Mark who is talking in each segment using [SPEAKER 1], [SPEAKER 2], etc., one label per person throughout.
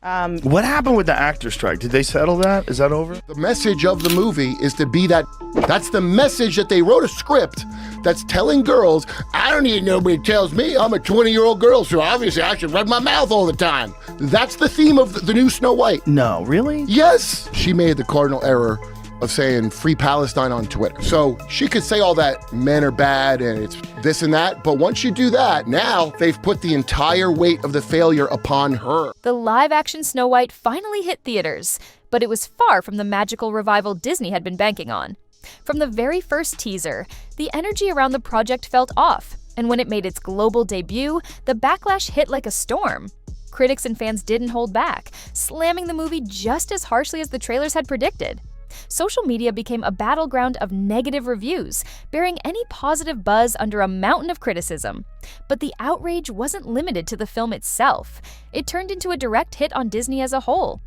[SPEAKER 1] What happened with the actor strike? Did they settle that? Is that over?
[SPEAKER 2] The message of the movie is to be that. That's the message that they wrote a script that's telling girls, I don't need nobody tells me I'm a 20-year-old girl, so obviously I should run my mouth all the time. That's the theme of the new Snow White.
[SPEAKER 1] No, really?
[SPEAKER 2] Yes. She made the cardinal error of saying free Palestine on Twitter. So she could say all that men are bad and it's this and that, but once you do that, now they've put the entire weight of the failure upon her.
[SPEAKER 3] The live-action Snow White finally hit theaters, but it was far from the magical revival Disney had been banking on. From the very first teaser, the energy around the project felt off, and when it made its global debut, the backlash hit like a storm. Critics and fans didn't hold back, slamming the movie just as harshly as the trailers had predicted. Social media became a battleground of negative reviews, bearing any positive buzz under a mountain of criticism. But the outrage wasn't limited to the film itself. It turned into a direct hit on Disney as a whole.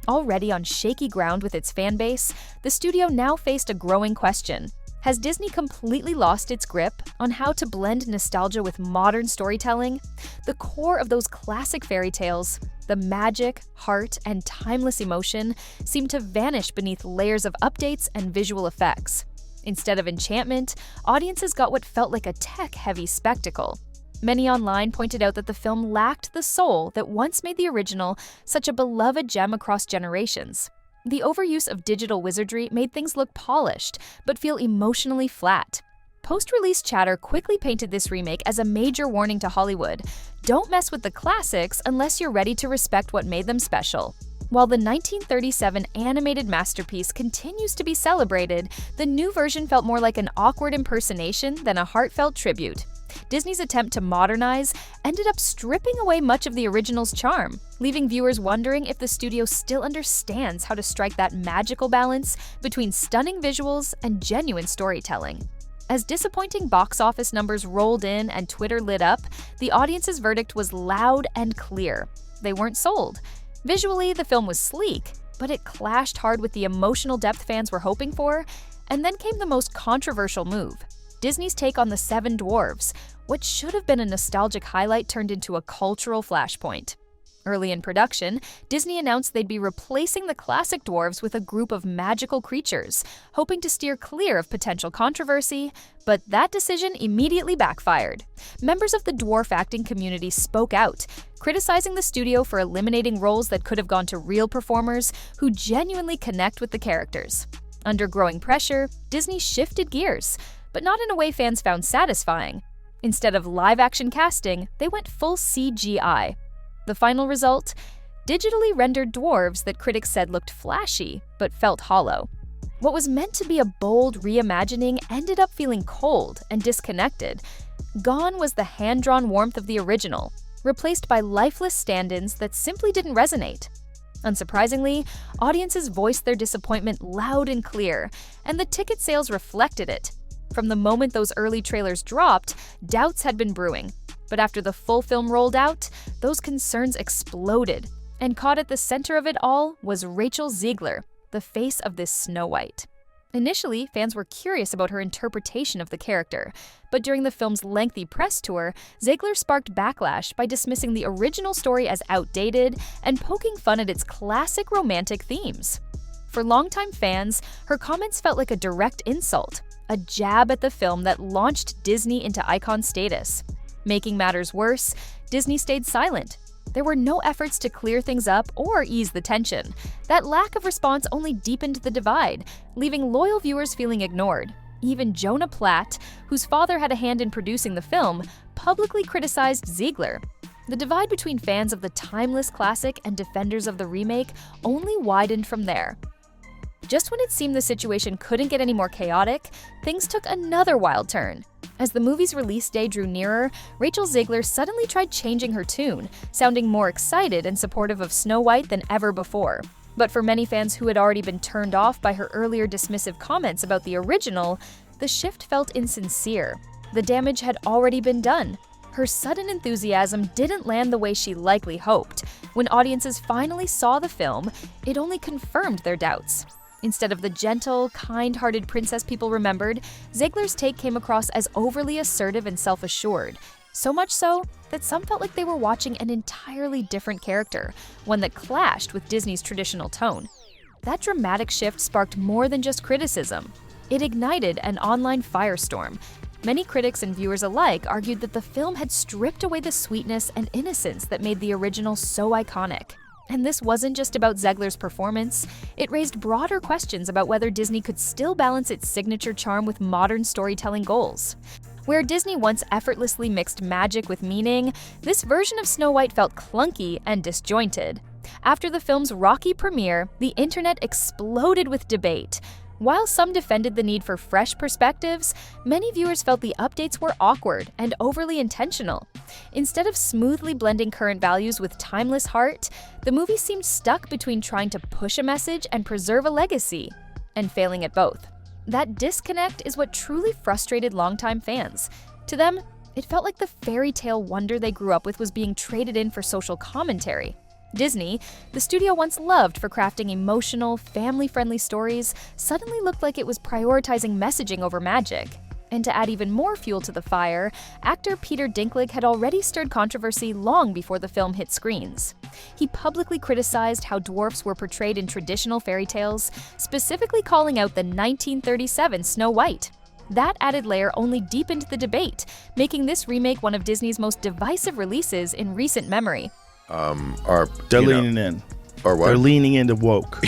[SPEAKER 3] Already on shaky ground with its fan base, the studio now faced a growing question. Has Disney completely lost its grip on how to blend nostalgia with modern storytelling? The core of those classic fairy tales, the magic, heart, and timeless emotion, seemed to vanish beneath layers of updates and visual effects. Instead of enchantment, audiences got what felt like a tech-heavy spectacle. Many online pointed out that the film lacked the soul that once made the original such a beloved gem across generations. The overuse of digital wizardry made things look polished, but feel emotionally flat. Post-release chatter quickly painted this remake as a major warning to Hollywood. Don't mess with the classics unless you're ready to respect what made them special. While the 1937 animated masterpiece continues to be celebrated, the new version felt more like an awkward impersonation than a heartfelt tribute. Disney's attempt to modernize ended up stripping away much of the original's charm, leaving viewers wondering if the studio still understands how to strike that magical balance between stunning visuals and genuine storytelling. As disappointing box office numbers rolled in and Twitter lit up, the audience's verdict was loud and clear. They weren't sold. Visually, the film was sleek, but it clashed hard with the emotional depth fans were hoping for, and then came the most controversial move. Disney's take on the Seven Dwarfs, what should have been a nostalgic highlight turned into a cultural flashpoint. Early in production, Disney announced they'd be replacing the classic dwarves with a group of magical creatures, hoping to steer clear of potential controversy, but that decision immediately backfired. Members of the dwarf acting community spoke out, criticizing the studio for eliminating roles that could have gone to real performers who genuinely connect with the characters. Under growing pressure, Disney shifted gears, but not in a way fans found satisfying. Instead of live-action casting, they went full CGI. The final result? Digitally rendered dwarves that critics said looked flashy, but felt hollow. What was meant to be a bold reimagining ended up feeling cold and disconnected. Gone was the hand-drawn warmth of the original, replaced by lifeless stand-ins that simply didn't resonate. Unsurprisingly, audiences voiced their disappointment loud and clear, and the ticket sales reflected it. From the moment those early trailers dropped, doubts had been brewing. But after the full film rolled out, those concerns exploded. And caught at the center of it all was Rachel Zegler, the face of this Snow White. Initially, fans were curious about her interpretation of the character, but during the film's lengthy press tour, Zegler sparked backlash by dismissing the original story as outdated and poking fun at its classic romantic themes. For longtime fans, her comments felt like a direct insult, a jab at the film that launched Disney into icon status. Making matters worse, Disney stayed silent. There were no efforts to clear things up or ease the tension. That lack of response only deepened the divide, leaving loyal viewers feeling ignored. Even Jonah Platt, whose father had a hand in producing the film, publicly criticized Zegler. The divide between fans of the timeless classic and defenders of the remake only widened from there. Just when it seemed the situation couldn't get any more chaotic, things took another wild turn. As the movie's release day drew nearer, Rachel Zegler suddenly tried changing her tune, sounding more excited and supportive of Snow White than ever before. But for many fans who had already been turned off by her earlier dismissive comments about the original, the shift felt insincere. The damage had already been done. Her sudden enthusiasm didn't land the way she likely hoped. When audiences finally saw the film, it only confirmed their doubts. Instead of the gentle, kind-hearted princess people remembered, Zegler's take came across as overly assertive and self-assured. So much so that some felt like they were watching an entirely different character, one that clashed with Disney's traditional tone. That dramatic shift sparked more than just criticism. It ignited an online firestorm. Many critics and viewers alike argued that the film had stripped away the sweetness and innocence that made the original so iconic. And this wasn't just about Zegler's performance. It raised broader questions about whether Disney could still balance its signature charm with modern storytelling goals. Where Disney once effortlessly mixed magic with meaning, this version of Snow White felt clunky and disjointed. After the film's rocky premiere, the internet exploded with debate. While some defended the need for fresh perspectives, many viewers felt the updates were awkward and overly intentional. Instead of smoothly blending current values with timeless heart, the movie seemed stuck between trying to push a message and preserve a legacy, and failing at both. That disconnect is what truly frustrated longtime fans. To them, it felt like the fairy tale wonder they grew up with was being traded in for social commentary. Disney, the studio once loved for crafting emotional, family-friendly stories, suddenly looked like it was prioritizing messaging over magic. And to add even more fuel to the fire, actor Peter Dinklage had already stirred controversy long before the film hit screens. He publicly criticized how dwarfs were portrayed in traditional fairy tales, specifically calling out the 1937 Snow White. That added layer only deepened the debate, making this remake one of Disney's most divisive releases in recent memory.
[SPEAKER 1] They're leaning in.
[SPEAKER 4] Or what?
[SPEAKER 1] They're leaning into woke.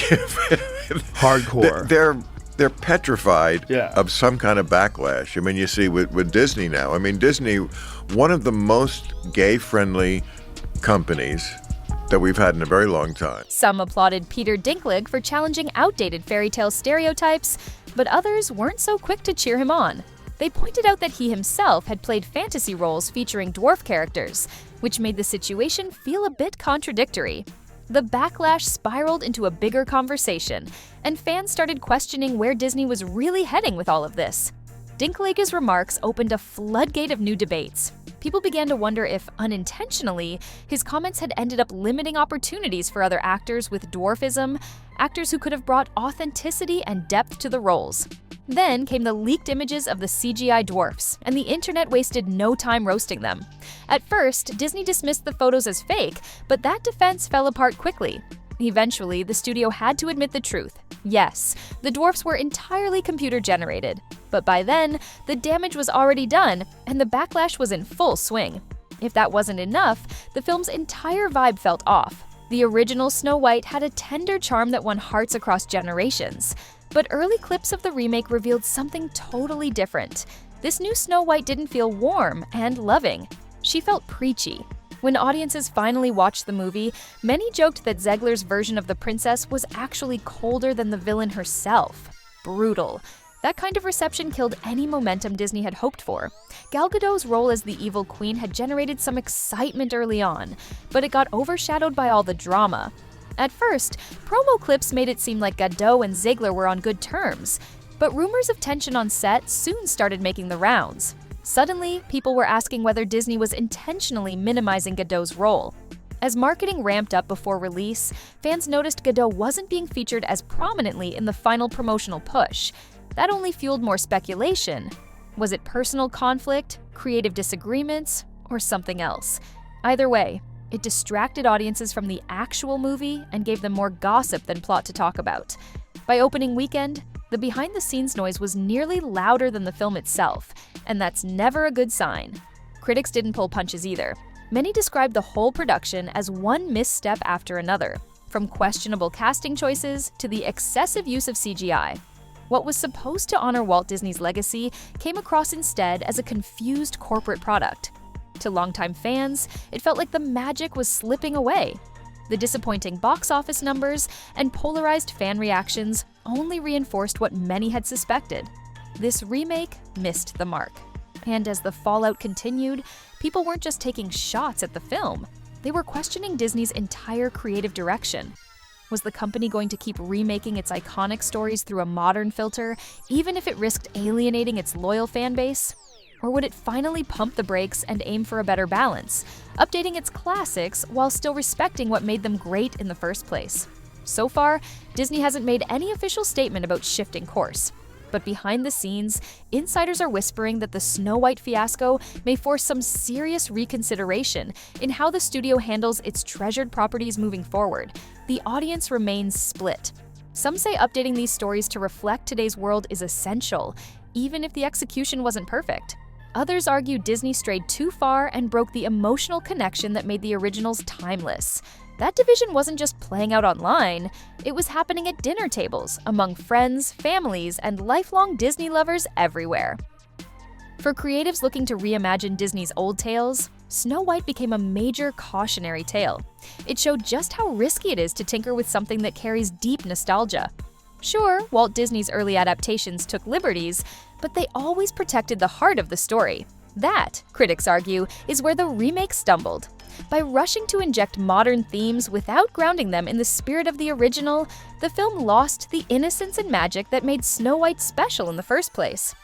[SPEAKER 1] Hardcore.
[SPEAKER 4] They're petrified
[SPEAKER 1] Yeah.
[SPEAKER 4] of some kind of backlash. I mean, you see with Disney now. I mean, Disney, one of the most gay-friendly companies that we've had in a very long time.
[SPEAKER 3] Some applauded Peter Dinklage for challenging outdated fairy tale stereotypes, but others weren't so quick to cheer him on. They pointed out that he himself had played fantasy roles featuring dwarf characters, which made the situation feel a bit contradictory. The backlash spiraled into a bigger conversation, and fans started questioning where Disney was really heading with all of this. Dinklage's remarks opened a floodgate of new debates. People began to wonder if, unintentionally, his comments had ended up limiting opportunities for other actors with dwarfism, actors who could have brought authenticity and depth to the roles. Then came the leaked images of the CGI dwarfs, and the internet wasted no time roasting them. At first, Disney dismissed the photos as fake, but that defense fell apart quickly. Eventually, the studio had to admit the truth. Yes, the dwarfs were entirely computer-generated. But by then, the damage was already done, and the backlash was in full swing. If that wasn't enough, the film's entire vibe felt off. The original Snow White had a tender charm that won hearts across generations. But early clips of the remake revealed something totally different. This new Snow White didn't feel warm and loving. She felt preachy. When audiences finally watched the movie, many joked that Zegler's version of the princess was actually colder than the villain herself. Brutal. That kind of reception killed any momentum Disney had hoped for. Gal Gadot's role as the evil queen had generated some excitement early on, but it got overshadowed by all the drama. At first, promo clips made it seem like Gadot and Zegler were on good terms, but rumors of tension on set soon started making the rounds. Suddenly, people were asking whether Disney was intentionally minimizing Gadot's role. As marketing ramped up before release, fans noticed Gadot wasn't being featured as prominently in the final promotional push. That only fueled more speculation. Was it personal conflict, creative disagreements, or something else? Either way, it distracted audiences from the actual movie and gave them more gossip than plot to talk about. By opening weekend, the behind-the-scenes noise was nearly louder than the film itself, and that's never a good sign. Critics didn't pull punches either. Many described the whole production as one misstep after another, from questionable casting choices to the excessive use of CGI. What was supposed to honor Walt Disney's legacy came across instead as a confused corporate product. To longtime fans, it felt like the magic was slipping away. The disappointing box office numbers and polarized fan reactions only reinforced what many had suspected. This remake missed the mark. And as the fallout continued, people weren't just taking shots at the film. They were questioning Disney's entire creative direction. Was the company going to keep remaking its iconic stories through a modern filter, even if it risked alienating its loyal fan base? Or would it finally pump the brakes and aim for a better balance, updating its classics while still respecting what made them great in the first place? So far, Disney hasn't made any official statement about shifting course. But behind the scenes, insiders are whispering that the Snow White fiasco may force some serious reconsideration in how the studio handles its treasured properties moving forward. The audience remains split. Some say updating these stories to reflect today's world is essential, even if the execution wasn't perfect. Others argue Disney strayed too far and broke the emotional connection that made the originals timeless. That division wasn't just playing out online, it was happening at dinner tables, among friends, families, and lifelong Disney lovers everywhere. For creatives looking to reimagine Disney's old tales, Snow White became a major cautionary tale. It showed just how risky it is to tinker with something that carries deep nostalgia. Sure, Walt Disney's early adaptations took liberties, but they always protected the heart of the story. That, critics argue, is where the remake stumbled. By rushing to inject modern themes without grounding them in the spirit of the original, the film lost the innocence and magic that made Snow White special in the first place.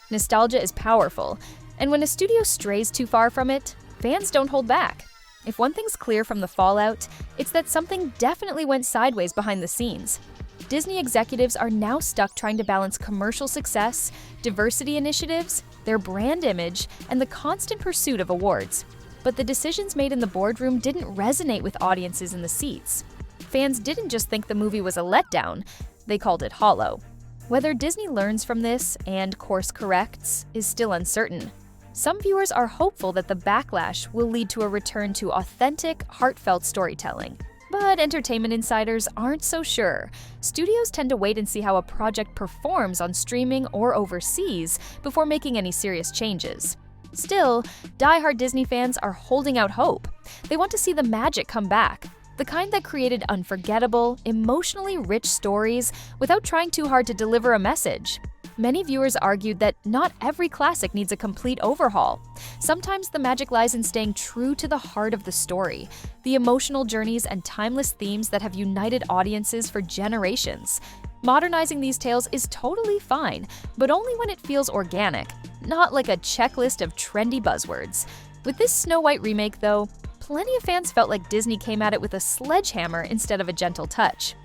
[SPEAKER 3] Nostalgia is powerful, and when a studio strays too far from it, fans don't hold back. If one thing's clear from the fallout, it's that something definitely went sideways behind the scenes. Disney executives are now stuck trying to balance commercial success, diversity initiatives, their brand image, and the constant pursuit of awards. But the decisions made in the boardroom didn't resonate with audiences in the seats. Fans didn't just think the movie was a letdown, they called it hollow. Whether Disney learns from this and course corrects is still uncertain. Some viewers are hopeful that the backlash will lead to a return to authentic, heartfelt storytelling. But entertainment insiders aren't so sure. Studios tend to wait and see how a project performs on streaming or overseas before making any serious changes. Still, die-hard Disney fans are holding out hope. They want to see the magic come back, the kind that created unforgettable, emotionally rich stories without trying too hard to deliver a message. Many viewers argued that not every classic needs a complete overhaul. Sometimes the magic lies in staying true to the heart of the story, the emotional journeys and timeless themes that have united audiences for generations. Modernizing these tales is totally fine, but only when it feels organic, not like a checklist of trendy buzzwords. With this Snow White remake, though, plenty of fans felt like Disney came at it with a sledgehammer instead of a gentle touch.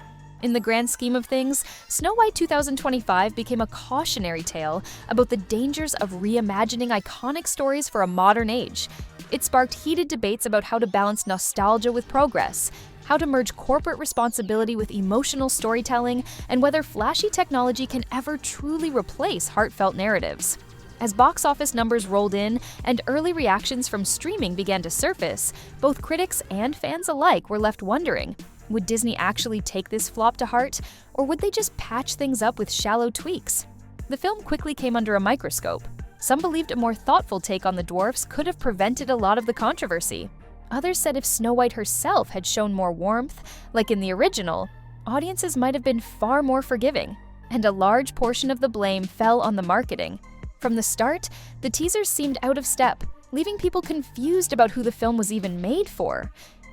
[SPEAKER 3] In the grand scheme of things, Snow White 2025 became a cautionary tale about the dangers of reimagining iconic stories for a modern age. It sparked heated debates about how to balance nostalgia with progress, how to merge corporate responsibility with emotional storytelling, and whether flashy technology can ever truly replace heartfelt narratives. As box office numbers rolled in and early reactions from streaming began to surface, both critics and fans alike were left wondering, would Disney actually take this flop to heart, or would they just patch things up with shallow tweaks? The film quickly came under a microscope. Some believed a more thoughtful take on the dwarfs could have prevented a lot of the controversy. Others said if Snow White herself had shown more warmth, like in the original, audiences might have been far more forgiving, and a large portion of the blame fell on the marketing. From the start, the teasers seemed out of step, leaving people confused about who the film was even made for.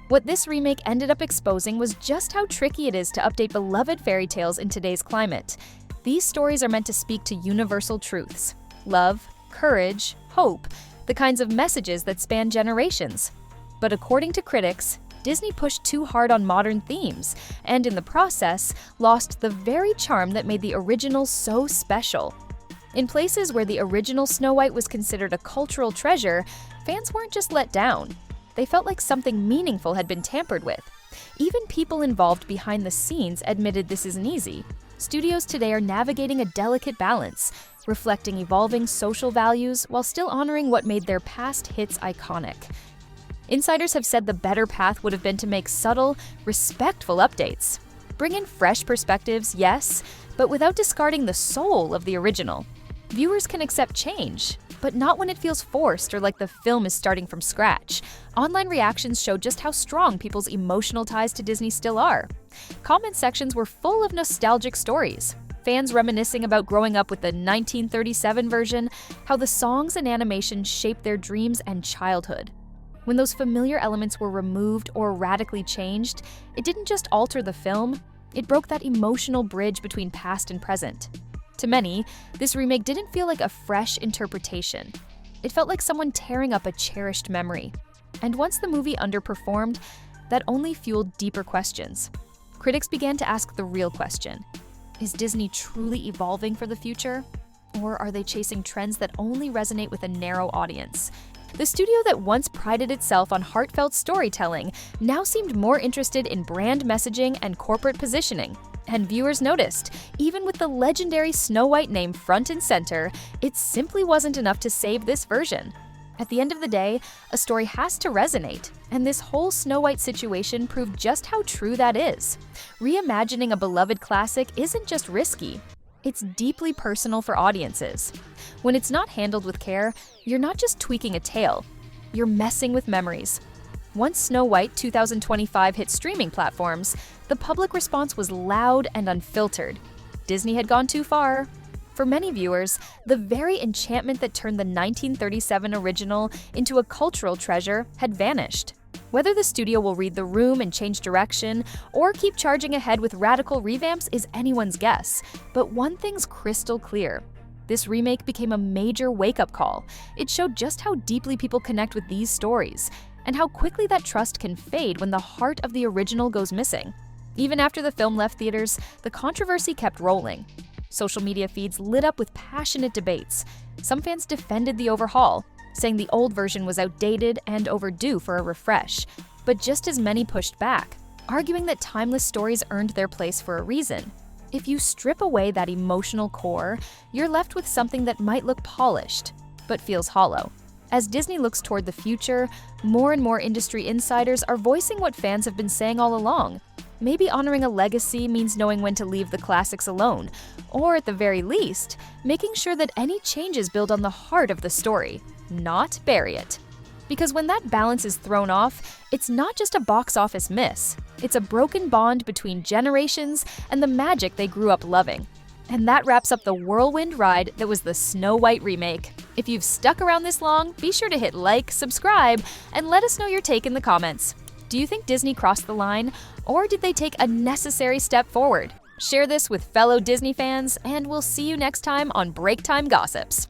[SPEAKER 3] What this remake ended up exposing was just how tricky it is to update beloved fairy tales in today's climate. These stories are meant to speak to universal truths: love, courage, hope, the kinds of messages that span generations. But according to critics, Disney pushed too hard on modern themes, and in the process, lost the very charm that made the original so special. In places where the original Snow White was considered a cultural treasure, fans weren't just let down. They felt like something meaningful had been tampered with. Even people involved behind the scenes admitted this isn't easy. Studios today are navigating a delicate balance, reflecting evolving social values while still honoring what made their past hits iconic. Insiders have said the better path would have been to make subtle, respectful updates. Bring in fresh perspectives, yes, but without discarding the soul of the original. Viewers can accept change, but not when it feels forced or like the film is starting from scratch. Online reactions show just how strong people's emotional ties to Disney still are. Comment sections were full of nostalgic stories. Fans reminiscing about growing up with the 1937 version, how the songs and animation shaped their dreams and childhood. When those familiar elements were removed or radically changed, it didn't just alter the film, it broke that emotional bridge between past and present. To many, this remake didn't feel like a fresh interpretation. It felt like someone tearing up a cherished memory. And once the movie underperformed, that only fueled deeper questions. Critics began to ask the real question: Is Disney truly evolving for the future? Or are they chasing trends that only resonate with a narrow audience? The studio that once prided itself on heartfelt storytelling now seemed more interested in brand messaging and corporate positioning. And viewers noticed, even with the legendary Snow White name front and center, it simply wasn't enough to save this version. At the end of the day, a story has to resonate, and this whole Snow White situation proved just how true that is. Reimagining a beloved classic isn't just risky, it's deeply personal for audiences. When it's not handled with care, you're not just tweaking a tale, you're messing with memories. Once Snow White 2025 hit streaming platforms, the public response was loud and unfiltered. Disney had gone too far. For many viewers, the very enchantment that turned the 1937 original into a cultural treasure had vanished. Whether the studio will read the room and change direction, or keep charging ahead with radical revamps is anyone's guess. But one thing's crystal clear. This remake became a major wake-up call. It showed just how deeply people connect with these stories, and how quickly that trust can fade when the heart of the original goes missing. Even after the film left theaters, the controversy kept rolling. Social media feeds lit up with passionate debates. Some fans defended the overhaul, saying the old version was outdated and overdue for a refresh. But just as many pushed back, arguing that timeless stories earned their place for a reason. If you strip away that emotional core, you're left with something that might look polished, but feels hollow. As Disney looks toward the future, more and more industry insiders are voicing what fans have been saying all along. Maybe honoring a legacy means knowing when to leave the classics alone, or at the very least, making sure that any changes build on the heart of the story, not bury it. Because when that balance is thrown off, it's not just a box office miss. It's a broken bond between generations and the magic they grew up loving. And that wraps up the whirlwind ride that was the Snow White remake. If you've stuck around this long, be sure to hit like, subscribe, and let us know your take in the comments. Do you think Disney crossed the line, or did they take a necessary step forward? Share this with fellow Disney fans, and we'll see you next time on Break Time Gossips.